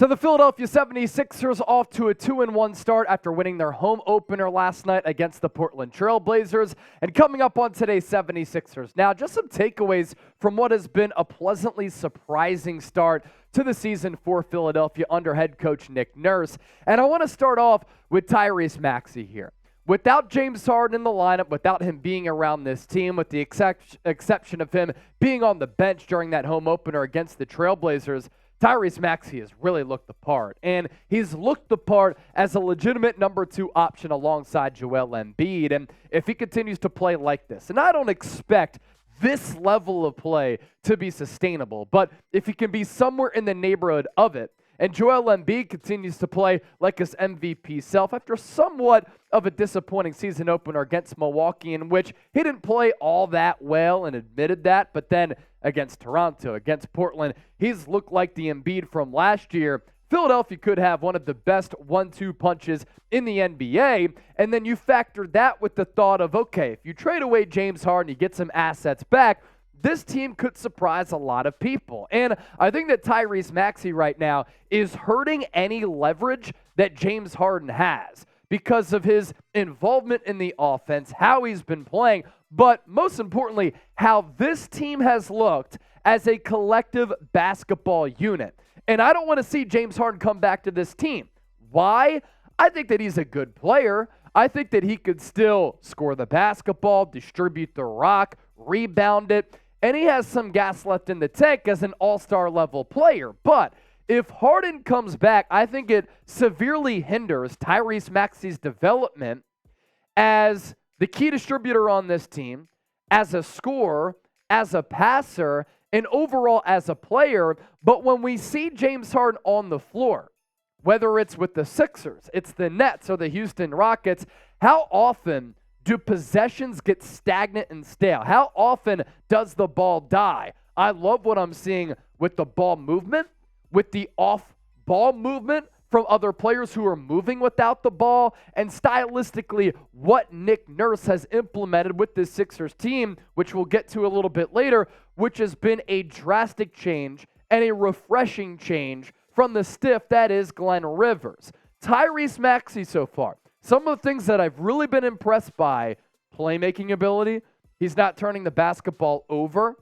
So the Philadelphia 76ers off to a 2-1 start after winning their home opener last night against the Portland Trail Blazers. And coming up on today's 76ers. Now, just some takeaways from what has been a pleasantly surprising start to the season for Philadelphia under head coach Nick Nurse. And I want to start off with Tyrese Maxey here. Without James Harden in the lineup, without him being around this team, with the exception of him being on the bench during that home opener against the Trailblazers, Tyrese Maxey has really looked the part, and he's looked the part as a legitimate number 2 option alongside Joel Embiid, and if he continues to play like this, and I don't expect this level of play to be sustainable, but if he can be somewhere in the neighborhood of it, and Joel Embiid continues to play like his MVP self after somewhat of a disappointing season opener against Milwaukee, in which he didn't play all that well and admitted that, but then against Toronto, against Portland, he's looked like the Embiid from last year. Philadelphia could have one of the best 1-2 punches in the NBA, and then you factor that with the thought of, okay, if you trade away James Harden, you get some assets back, this team could surprise a lot of people. And I think that Tyrese Maxey right now is hurting any leverage that James Harden has because of his involvement in the offense, how he's been playing, but most importantly, how this team has looked as a collective basketball unit. And I don't want to see James Harden come back to this team. Why? I think that he's a good player. I think that he could still score the basketball, distribute the rock, rebound it, and he has some gas left in the tank as an all-star level player. But if Harden comes back, I think it severely hinders Tyrese Maxey's development as the key distributor on this team, as a scorer, as a passer, and overall as a player. But when we see James Harden on the floor, whether it's with the Sixers, it's the Nets, or the Houston Rockets, how often do possessions get stagnant and stale? How often does the ball die? I love what I'm seeing with the ball movement, with the off-ball movement from other players who are moving without the ball, and stylistically what Nick Nurse has implemented with this Sixers team, which we'll get to a little bit later, which has been a drastic change and a refreshing change from the stiff that is Glenn Rivers. Tyrese Maxey so far, some of the things that I've really been impressed by: playmaking ability. He's not turning the basketball over.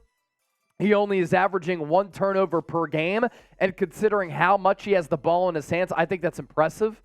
He only is averaging 1 turnover per game, and considering how much he has the ball in his hands, I think that's impressive.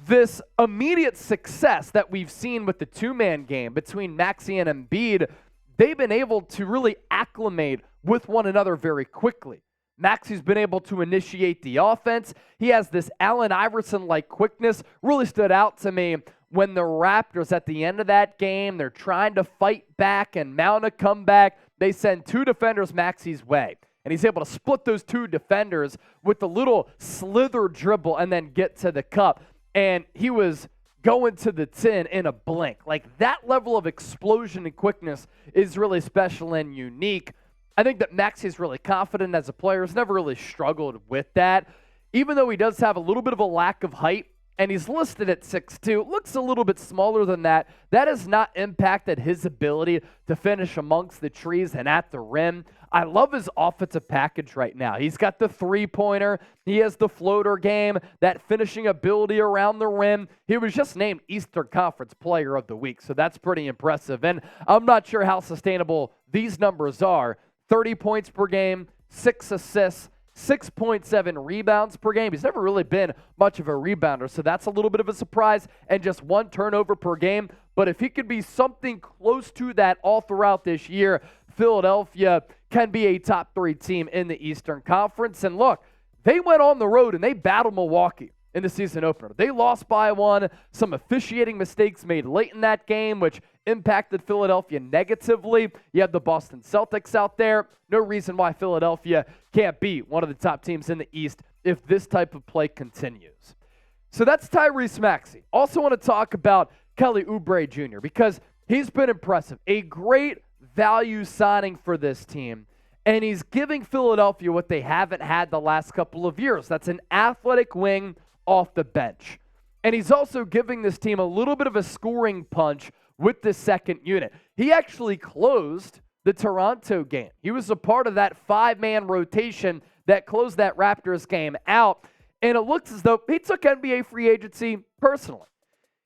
This immediate success that we've seen with the two-man game between Maxey and Embiid, they've been able to really acclimate with one another very quickly. Maxey's been able to initiate the offense. He has this Allen Iverson-like quickness. Really stood out to me when the Raptors, at the end of that game, they're trying to fight back and mount a comeback. They send 2 defenders Maxey's way, and he's able to split those 2 defenders with a little slither dribble and then get to the cup. And he was going to the tin in a blink. Like, that level of explosion and quickness is really special and unique. I think that Maxey's really confident as a player. He's never really struggled with that. Even though he does have a little bit of a lack of height, and he's listed at 6'2", looks a little bit smaller than that. That has not impacted his ability to finish amongst the trees and at the rim. I love his offensive package right now. He's got the three-pointer. He has the floater game, that finishing ability around the rim. He was just named Eastern Conference Player of the Week, so that's pretty impressive. And I'm not sure how sustainable these numbers are. 30 points per game, 6 assists, 6.7 rebounds per game. He's never really been much of a rebounder, so that's a little bit of a surprise, and just 1 turnover per game. But if he could be something close to that all throughout this year, Philadelphia can be a top 3 team in the Eastern Conference. And look, they went on the road and they battled Milwaukee in the season opener. They lost by 1. Some officiating mistakes made late in that game, which impacted Philadelphia negatively. You have the Boston Celtics out there. No reason why Philadelphia can't beat one of the top teams in the East if this type of play continues. So that's Tyrese Maxey. Also want to talk about Kelly Oubre Jr. because he's been impressive. A great value signing for this team. And he's giving Philadelphia what they haven't had the last couple of years. That's an athletic wing off the bench. And he's also giving this team a little bit of a scoring punch with the second unit. He actually closed the Toronto game. He was a part of that 5-man rotation that closed that Raptors game out. And it looks as though he took NBA free agency personally.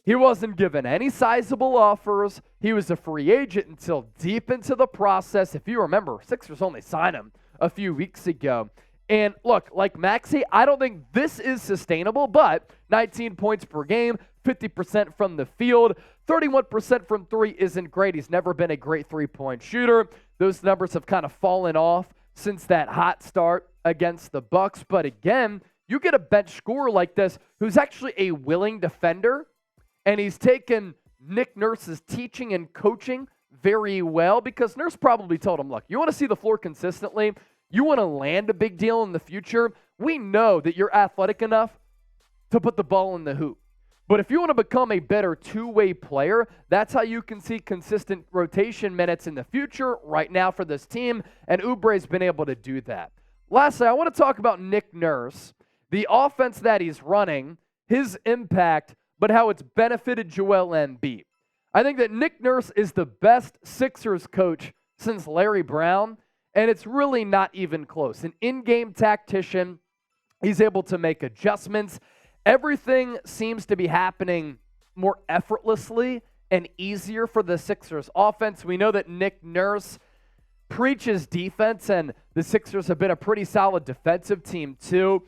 He wasn't given any sizable offers. He was a free agent until deep into the process. If you remember, Sixers only signed him a few weeks ago. And look, like Maxey, I don't think this is sustainable, but 19 points per game, 50% from the field, 31% from three isn't great. He's never been a great three-point shooter. Those numbers have kind of fallen off since that hot start against the Bucks. But again, you get a bench scorer like this who's actually a willing defender, and he's taken Nick Nurse's teaching and coaching very well, because Nurse probably told him, look, you want to see the floor consistently, you want to land a big deal in the future, we know that you're athletic enough to put the ball in the hoop. But if you want to become a better two-way player, that's how you can see consistent rotation minutes in the future right now for this team, and Oubre's been able to do that. Lastly, I want to talk about Nick Nurse, the offense that he's running, his impact, but how it's benefited Joel Embiid. I think that Nick Nurse is the best Sixers coach since Larry Brown, and it's really not even close. An in-game tactician, he's able to make adjustments. Everything seems to be happening more effortlessly and easier for the Sixers offense. We know that Nick Nurse preaches defense, and the Sixers have been a pretty solid defensive team too.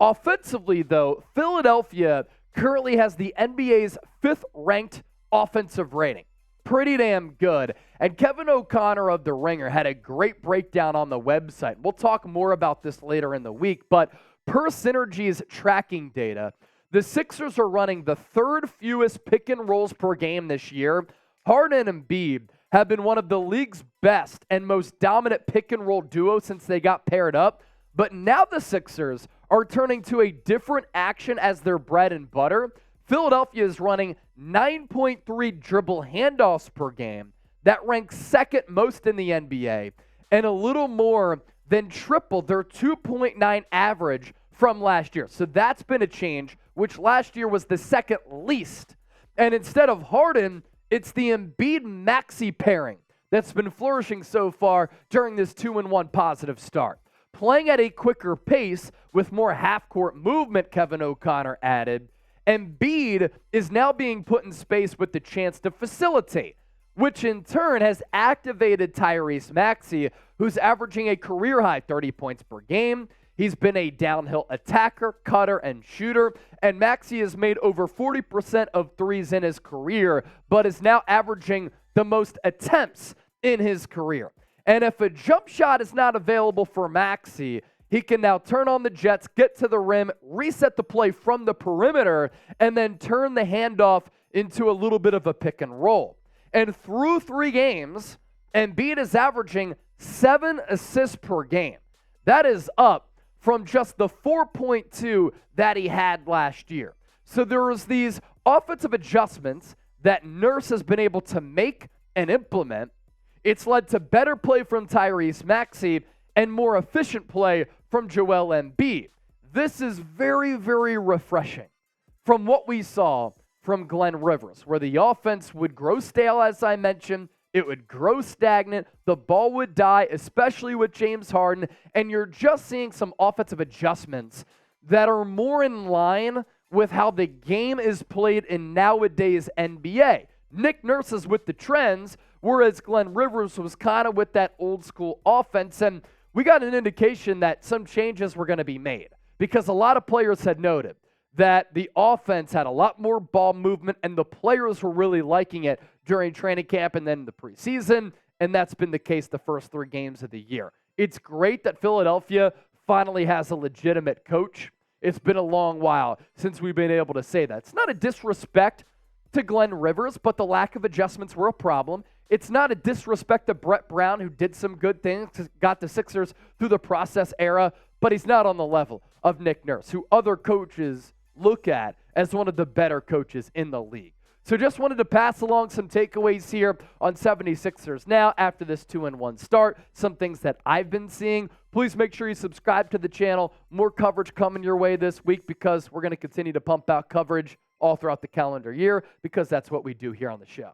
Offensively, though, Philadelphia currently has the NBA's 5th-ranked offensive rating. Pretty damn good. And Kevin O'Connor of The Ringer had a great breakdown on the website. We'll talk more about this later in the week, but per Synergy's tracking data, the Sixers are running the 3rd fewest pick and rolls per game this year. Harden and Embiid have been one of the league's best and most dominant pick and roll duo since they got paired up. But now the Sixers are turning to a different action as their bread and butter. Philadelphia is running 9.3 dribble handoffs per game. That ranks 2nd most in the NBA, and a little more than triple their 2.9 average from last year. So that's been a change, which last year was the 2nd least. And instead of Harden, it's the Embiid-Maxey pairing that's been flourishing so far during this 2-1 positive start. Playing at a quicker pace with more half-court movement, Kevin O'Connor added, Embiid is now being put in space with the chance to facilitate, which in turn has activated Tyrese Maxey, who's averaging a career-high 30 points per game. He's been a downhill attacker, cutter, and shooter, and Maxey has made over 40% of threes in his career, but is now averaging the most attempts in his career. And if a jump shot is not available for Maxey, he can now turn on the jets, get to the rim, reset the play from the perimeter, and then turn the handoff into a little bit of a pick and roll. And through 3 games, Embiid is averaging 7 assists per game. That is up from just the 4.2 that he had last year. So there was these offensive adjustments that Nurse has been able to make and implement. It's led to better play from Tyrese Maxey and more efficient play from Joel Embiid. This is very, very refreshing from what we saw from Glenn Rivers, where the offense would grow stale, as I mentioned. It would grow stagnant. The ball would die, especially with James Harden. And you're just seeing some offensive adjustments that are more in line with how the game is played in nowadays NBA. Nick Nurse is with the trends, whereas Glenn Rivers was kind of with that old school offense. And we got an indication that some changes were going to be made, because a lot of players had noted that the offense had a lot more ball movement, and the players were really liking it during training camp and then the preseason, and that's been the case the first 3 games of the year. It's great that Philadelphia finally has a legitimate coach. It's been a long while since we've been able to say that. It's not a disrespect to Glenn Rivers, but the lack of adjustments were a problem. It's not a disrespect to Brett Brown, who did some good things, got the Sixers through the process era, but he's not on the level of Nick Nurse, who other coaches look at as one of the better coaches in the league. So just wanted to pass along some takeaways here on 76ers Now after this 2-1 start, some things that I've been seeing. Please make sure you subscribe to the channel. More coverage coming your way this week, because we're going to continue to pump out coverage all throughout the calendar year, because that's what we do here on the show.